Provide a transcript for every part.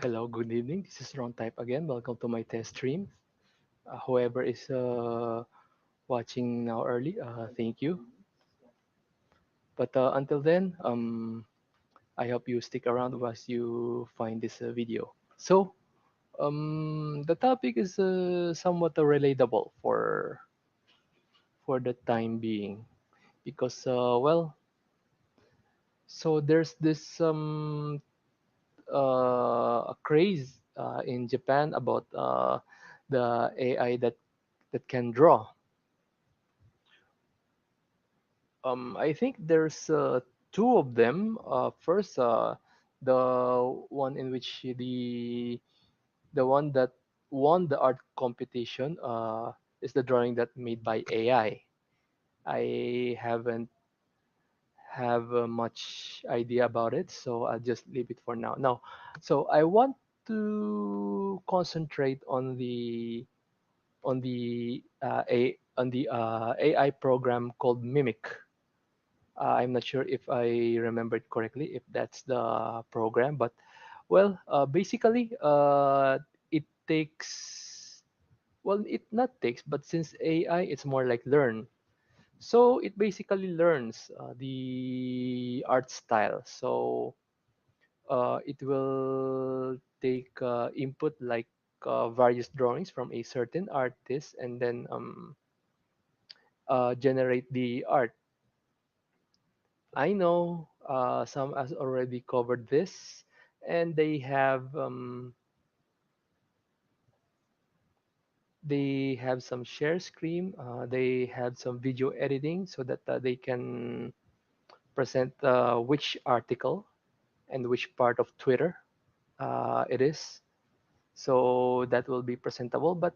Hello, good evening. This is Ron Type again. Welcome to my test stream. Whoever is watching now early, thank you. But until then, I hope you stick around as you find this video. So, the topic is somewhat relatable for the time being because, there's this a craze in Japan about the AI that can draw. I think there's two of them. First, the one in which the one that won the art competition is the drawing that made by AI. I haven't have much idea about it, so I'll just leave it for now. Now, so I want to concentrate on the AI program called Mimic. I'm not sure if I remembered correctly, if that's the program, but basically, it takes, it not takes, but since AI, it's more like learn. So it basically learns the art style. So it will take input like various drawings from a certain artist and then generate the art. I know some has already covered this, and they have some share screen. They have some video editing so that they can present which article and which part of Twitter it is. So that will be presentable. But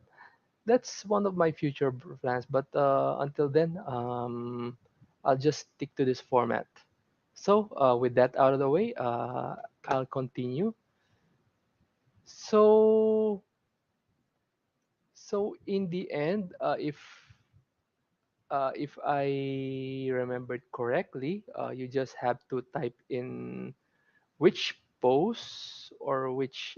that's one of my future plans. But until then, I'll just stick to this format. So with that out of the way, I'll continue. So in the end, if I remembered correctly, you just have to type in which pose or which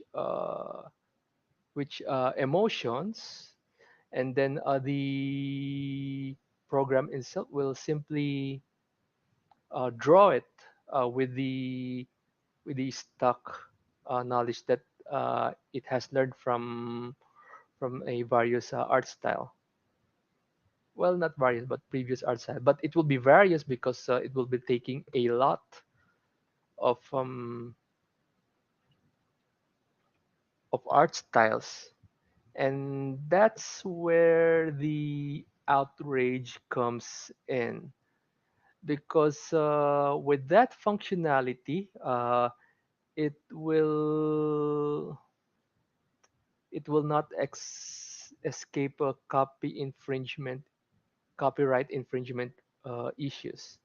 emotions, and then the program itself will simply draw it with the stock knowledge that it has learned from a various art style. Well, not various, but previous art style. But it will be various because it will be taking a lot of of art styles, and that's where the outrage comes in. Because with that functionality, it will it will not escape a copyright infringement issues.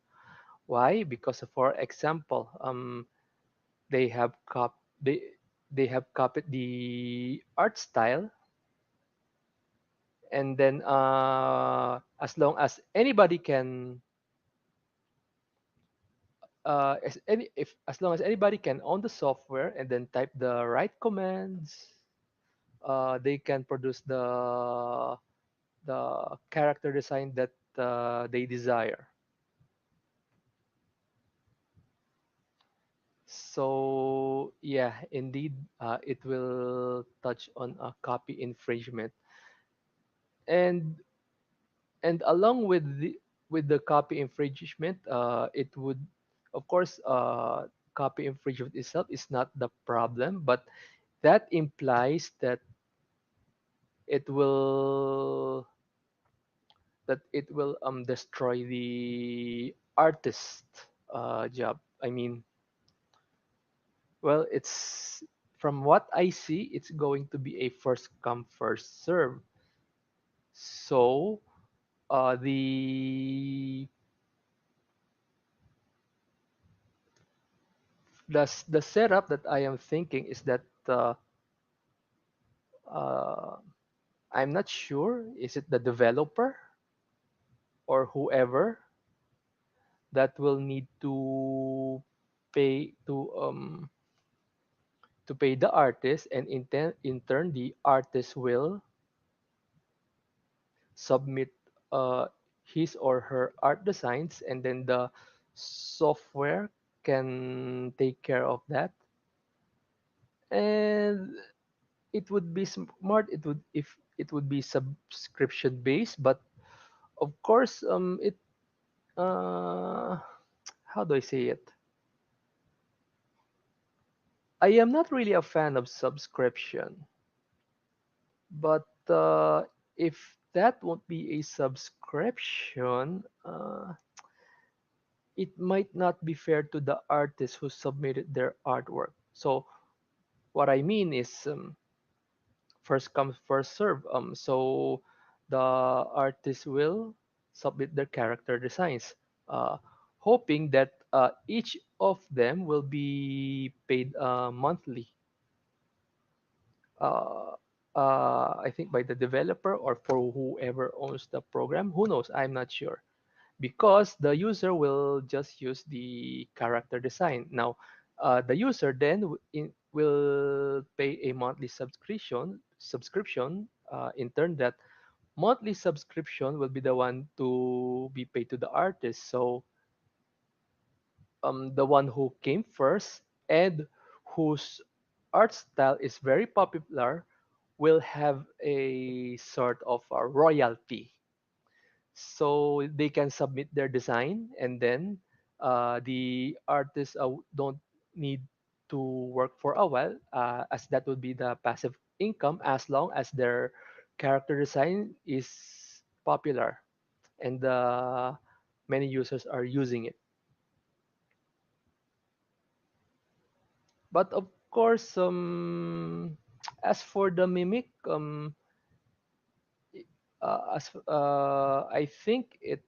Why? Because for example, they have cop they have copied the art style, and then as long as anybody can as long as anybody can own the software and then type the right commands, they can produce the character design that they desire. So yeah, indeed, it will touch on a copy infringement, and along with the copy infringement, it would, of course, copy infringement itself is not the problem, but that implies it will it will destroy the artist job. I mean, well, it's from what I see, it's going to be a first come first serve. So the the setup that I am thinking is that uh, I'm not sure, is it the developer or whoever that will need to pay to pay the artist, and in turn the artist will submit uh, his or her art designs, and then the software can take care of that. And it would be smart, it would, if it would be subscription based, but of course it uh how do I say it, I am not really a fan of subscription, but if that won't be a subscription, it might not be fair to the artists who submitted their artwork. So what I mean is, first come first serve. So the artist will submit their character designs, uh, hoping that each of them will be paid monthly. Uh, I think by the developer or for whoever owns the program. Who knows? I'm not sure, because the user will just use the character design. Now, the user then will pay a monthly subscription. In turn, that monthly subscription will be the one to be paid to the artist. So, the one who came first and whose art style is very popular will have a sort of a royalty. So they can submit their design, and then the artists don't need to work for a while, as that would be the passive income, as long as their character design is popular and many users are using it. But of course, as for the mimic, I think it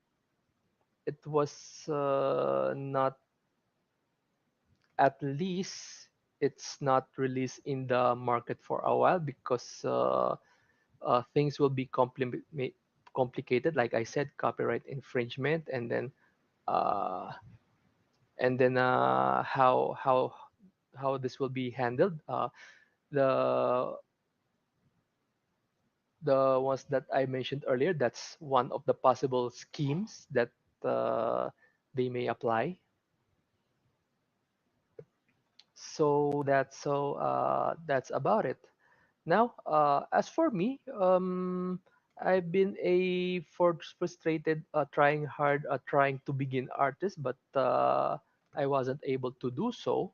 was not, at least it's not released in the market for a while, because things will be complicated. Like I said, copyright infringement, uh, and then how this will be handled. The the ones that I mentioned earlier, that's one of the possible schemes that uh, they may apply. So that's about it. Now, as for me, I've been a frustrated, trying hard, trying to begin artist, but I wasn't able to do so.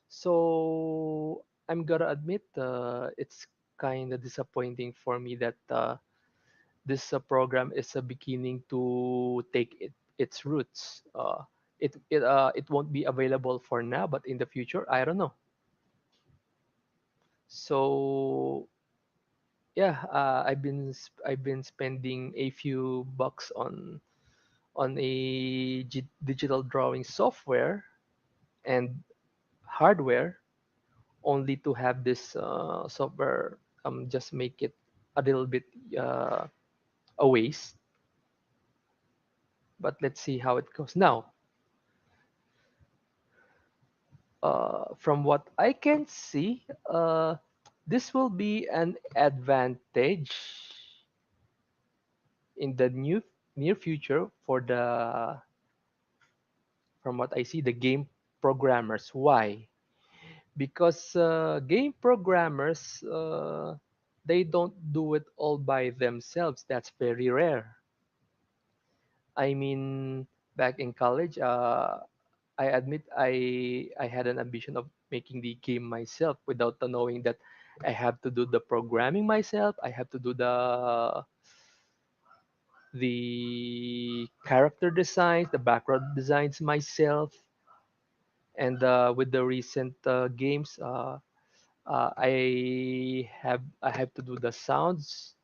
So I'm gonna admit, it's kind of disappointing for me that this program is beginning to take its roots. It won't be available for now, but in the future, I don't know. So yeah, I've been spending a few bucks on a digital drawing software and hardware, only to have this software just make it a little bit uh, a waste. But let's see how it goes. Now, from what I can see, this will be an advantage in the near future for the, from what I see, the game programmers. Why? Because game programmers, they don't do it all by themselves. That's very rare. I mean, back in college, I admit I had an ambition of making the game myself, without the knowing that I have to do the programming myself. I have to do the character designs, the background designs myself. And with the recent games, I have to do the sounds,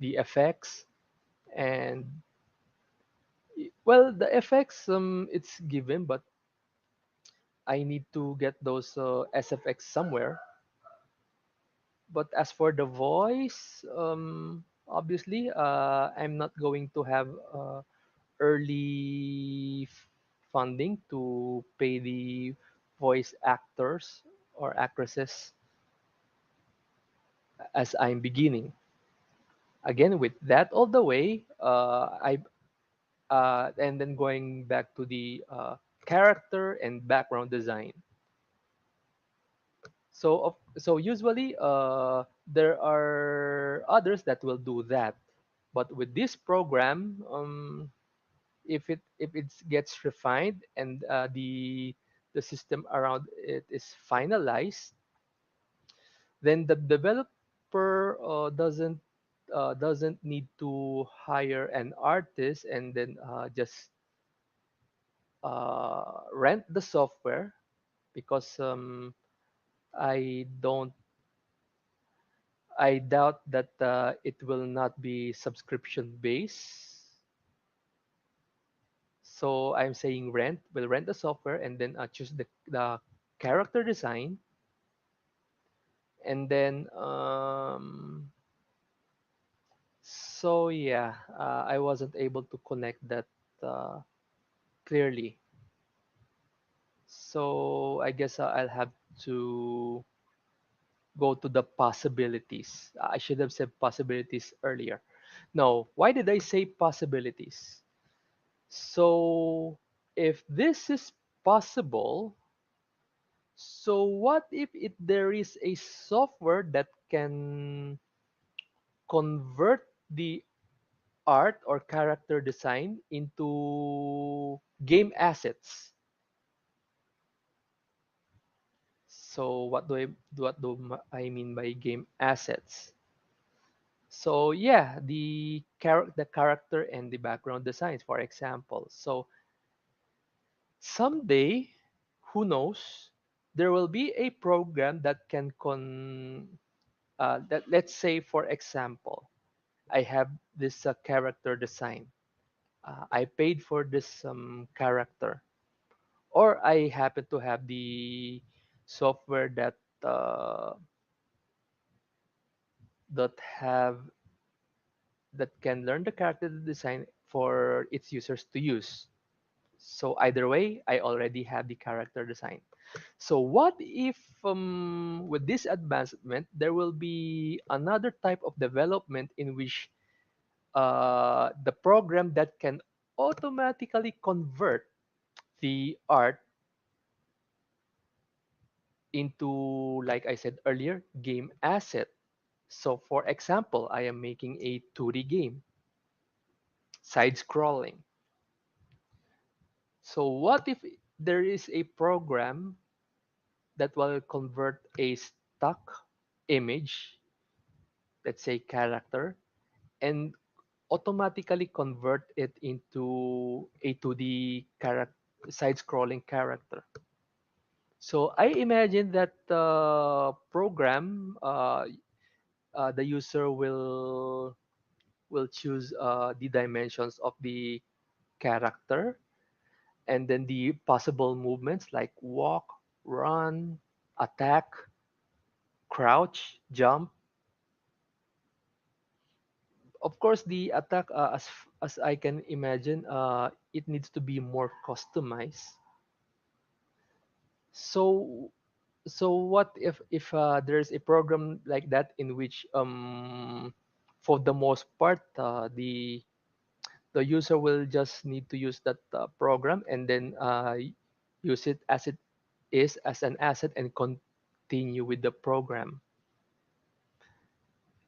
the effects, and well, the effects, it's given, but I need to get those SFX somewhere. But as for the voice, obviously, I'm not going to have early funding to pay the voice actors or actresses as I'm beginning. Again, with that all the way, I and then going back to the character and background design. So usually there are others that will do that, but with this program, if it gets refined and the system around it is finalized, then the developer doesn't need to hire an artist and then just rent the software, because I don't I doubt that it will not be subscription based. So I'm saying rent. We'll rent the software and then choose the character design, and then so yeah, I wasn't able to connect that uh, clearly. So I guess I'll have to go to the possibilities. I should have said possibilities earlier. No, why did I say possibilities? So if this is possible, so what if there is a software that can convert the art or character design into game assets? So what do I mean by game assets? So yeah, the character and the background designs, for example. So someday, who knows, there will be a program that can that, let's say for example, I have this character design. I paid for this character, or I happen to have the software uh, that have that can learn the character design for its users to use. So either way, I already have the character design. So what if with this advancement, there will be another type of development in which the program that can automatically convert the art into, like I said earlier, game asset. So for example, I am making a 2D game, side scrolling. So what if there is a program that will convert a stock image, let's say character, and automatically convert it into a 2D character, side-scrolling character. So I imagine that program, the user will choose the dimensions of the character, and then the possible movements like walk, run, attack, crouch, jump. Of course, the attack, as I can imagine, it needs to be more customized. So what if there's a program like that in which for the most part the user will just need to use that program and then use it as it is as an asset and continue with the program.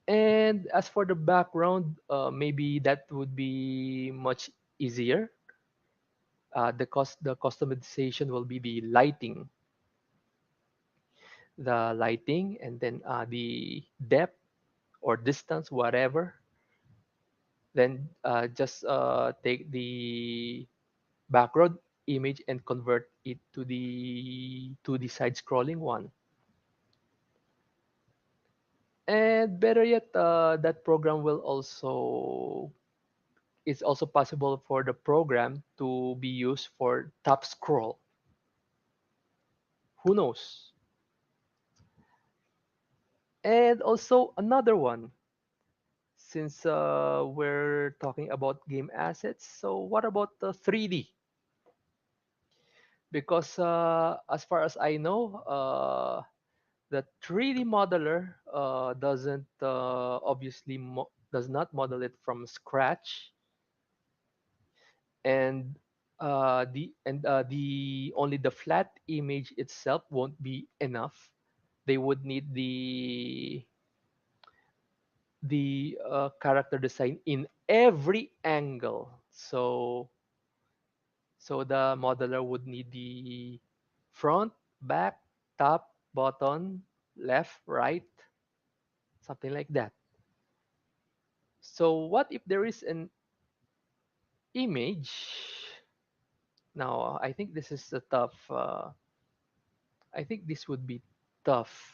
And as for the background, maybe that would be much easier. The customization will be the lighting, and then the depth or distance, whatever. Then just take the background image and convert it to the side-scrolling one. And better yet, that program will also it's also possible for the program to be used for top scroll. Who knows? And also another one, since we're talking about game assets, so what about the 3D? Because as far as I know, The 3D modeler doesn't obviously does not model it from scratch, and the only the flat image itself won't be enough. They would need the character design in every angle. So the modeler would need the front, back, top, bottom, left, right, something like that. So what if there is an image? Now, I think this is a tough. I think this would be tough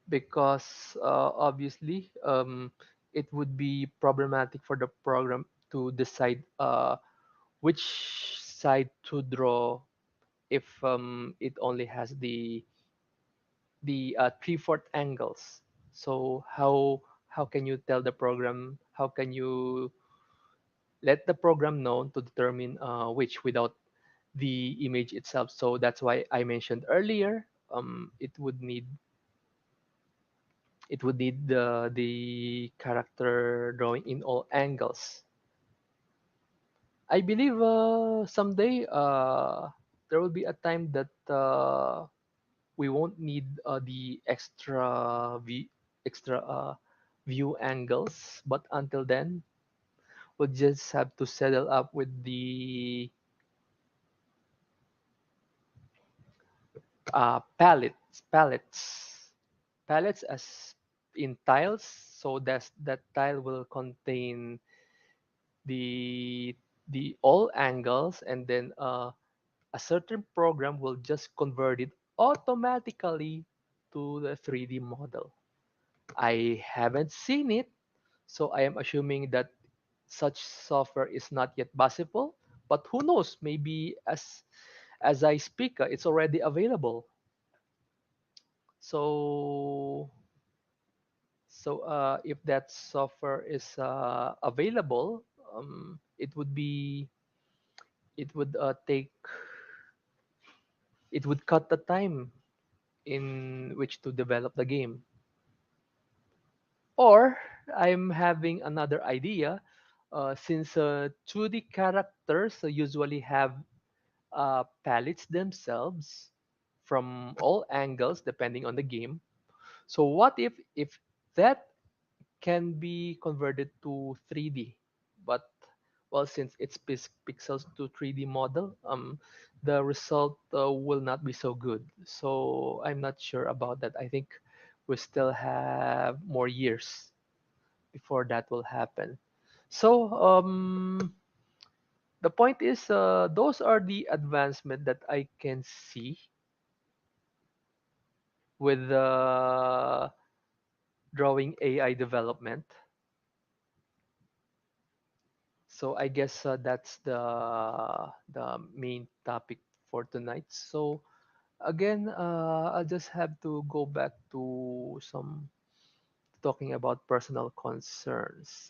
because obviously it would be problematic for the program to decide which side to draw if it only has the 3/4 angles. So how can you tell the program? How can you let the program know to determine which without the image itself? So that's why I mentioned earlier. It would need the character drawing in all angles. I believe someday there will be a time that we won't need the extra view angles, but until then we'll just have to settle up with the palettes as in tiles. So that tile will contain the the all angles, and then a certain program will just convert it automatically to the 3D model. I haven't seen it, so I am assuming that such software is not yet possible. But who knows? Maybe as I speak, it's already available. So if that software is available, it would take it would cut the time in which to develop the game. Or I'm having another idea. Since 2D characters usually have palettes themselves from all angles depending on the game. So what if that can be converted to 3D? But well, since it's pixels to 3D model, the result will not be so good. So I'm not sure about that. I think we still have more years before that will happen. So the point is, those are the advancement that I can see with drawing AI development. So I guess that's the main topic for tonight. So again, I'll just have to go back to some talking about personal concerns.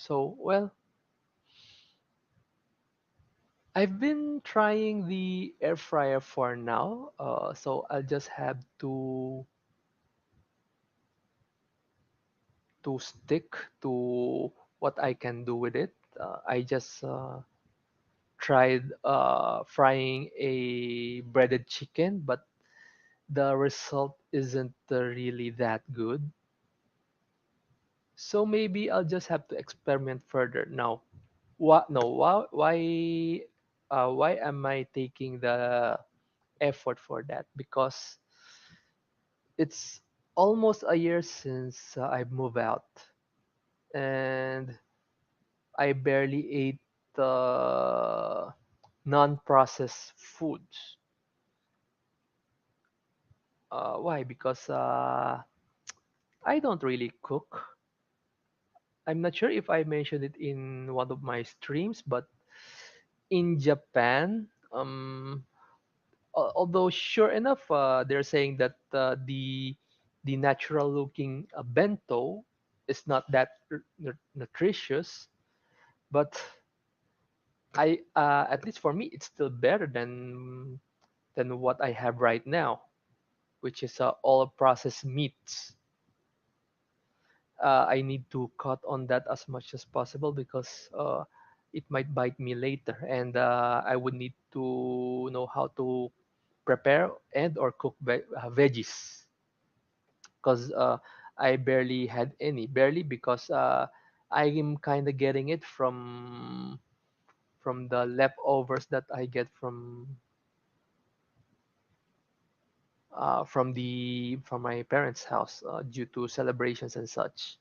Well, I've been trying the air fryer for now. So I'll just have to stick to what I can do with it. I just tried frying a breaded chicken, but the result isn't really that good. So maybe I'll just have to experiment further. Now, what? No, why am I taking the effort for that? Because it's almost a year since I moved out, and I barely ate non-processed foods. Why? Because I don't really cook. I'm not sure if I mentioned it in one of my streams, but in Japan, although sure enough, they're saying that the natural looking bento is not that nutritious, but I at least for me, it's still better than what I have right now, which is all processed meats. I need to cut on that as much as possible because it might bite me later, and I would need to know how to prepare and or cook veggies because I barely had any, barely because I'm kind of getting it from the leftovers that I get from my parents' house due to celebrations and such.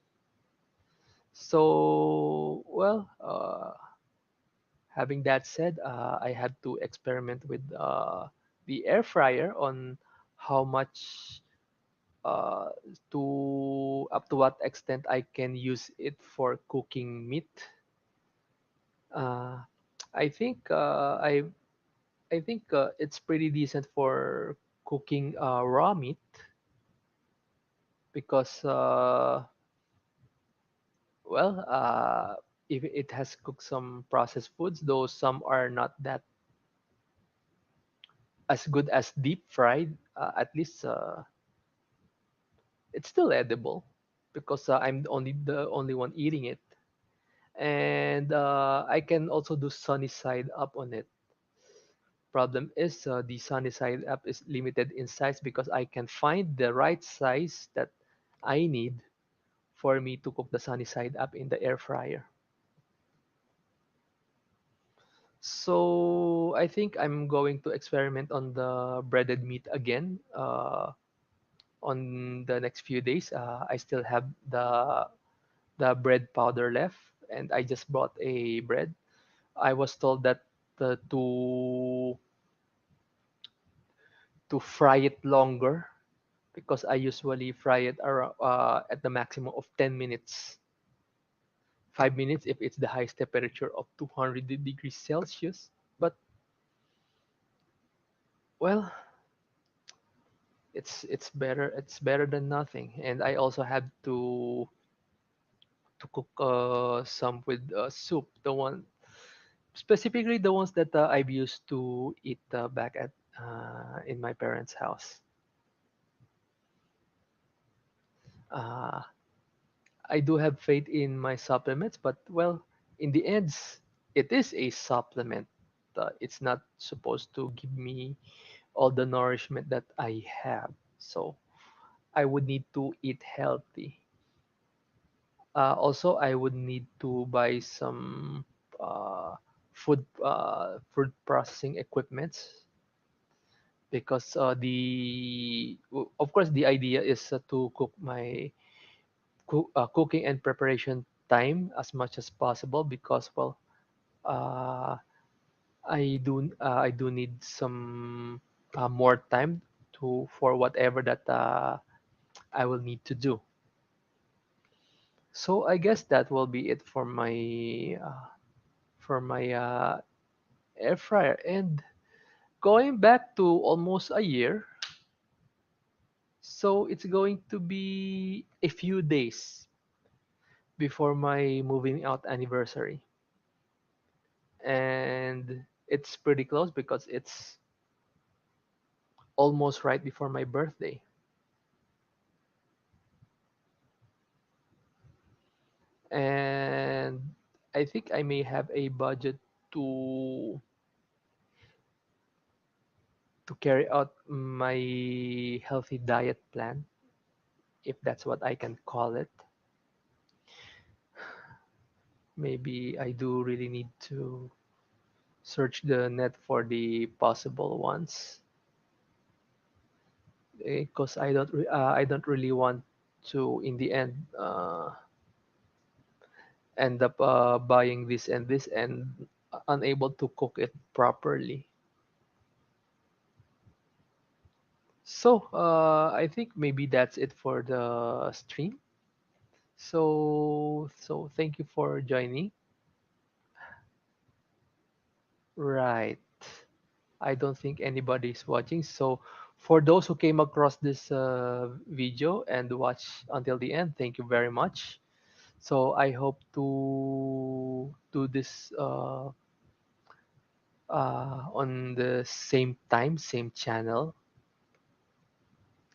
So, well, having that said, I had to experiment with the air fryer on how much uh, up to what extent I can use it for cooking meat. Uh, I think it's pretty decent for cooking raw meat because well, if it has cooked some processed foods, though some are not that as good as deep fried, at least it's still edible because I'm the only one eating it, and I can also do sunny side up on it. Problem is the sunny side up is limited in size because I can find the right size that I need for me to cook the sunny side up in the air fryer. So I think I'm going to experiment on the breaded meat again on the next few days. I still have the bread powder left, and I just bought a bread. I was told that uh, to to fry it longer because I usually fry it around, at the maximum of 10 minutes. 5 minutes if it's the highest temperature of 200 degrees Celsius. But well, it's better. It's better than nothing. And I also had to cook some with soup. The one specifically the ones that I've used to eat back at in my parents' house. Uh, I do have faith in my supplements, but well, in the end, it is a supplement. It's not supposed to give me all the nourishment that I have. So I would need to eat healthy. Also, I would need to buy some food processing equipments because of course the idea is to cook my cooking and preparation time as much as possible because well uh, I do need some more time to for whatever that I will need to do. So I guess that will be it for my air fryer. And going back to almost a year, so it's going to be a few days before my moving out anniversary, and it's pretty close because it's almost right before my birthday. And I think I may have a budget to to carry out my healthy diet plan, if that's what I can call it. Maybe I do really need to search the net for the possible ones because I don't really want to in the end up buying this and this and unable to cook it properly. So I think maybe that's it for the stream. So thank you for joining. Right. I don't think anybody's watching. So for those who came across this video and watch until the end, thank you very much. So I hope to do this on the same time, same channel,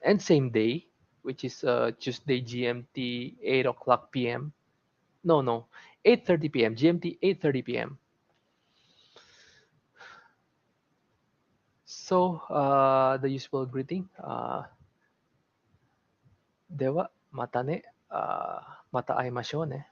and same day, which is Tuesday GMT 8 o'clock p.m. No, 8:30 p.m. GMT 8:30 p.m. So the usual greeting. ではまたね。また会いましょうね。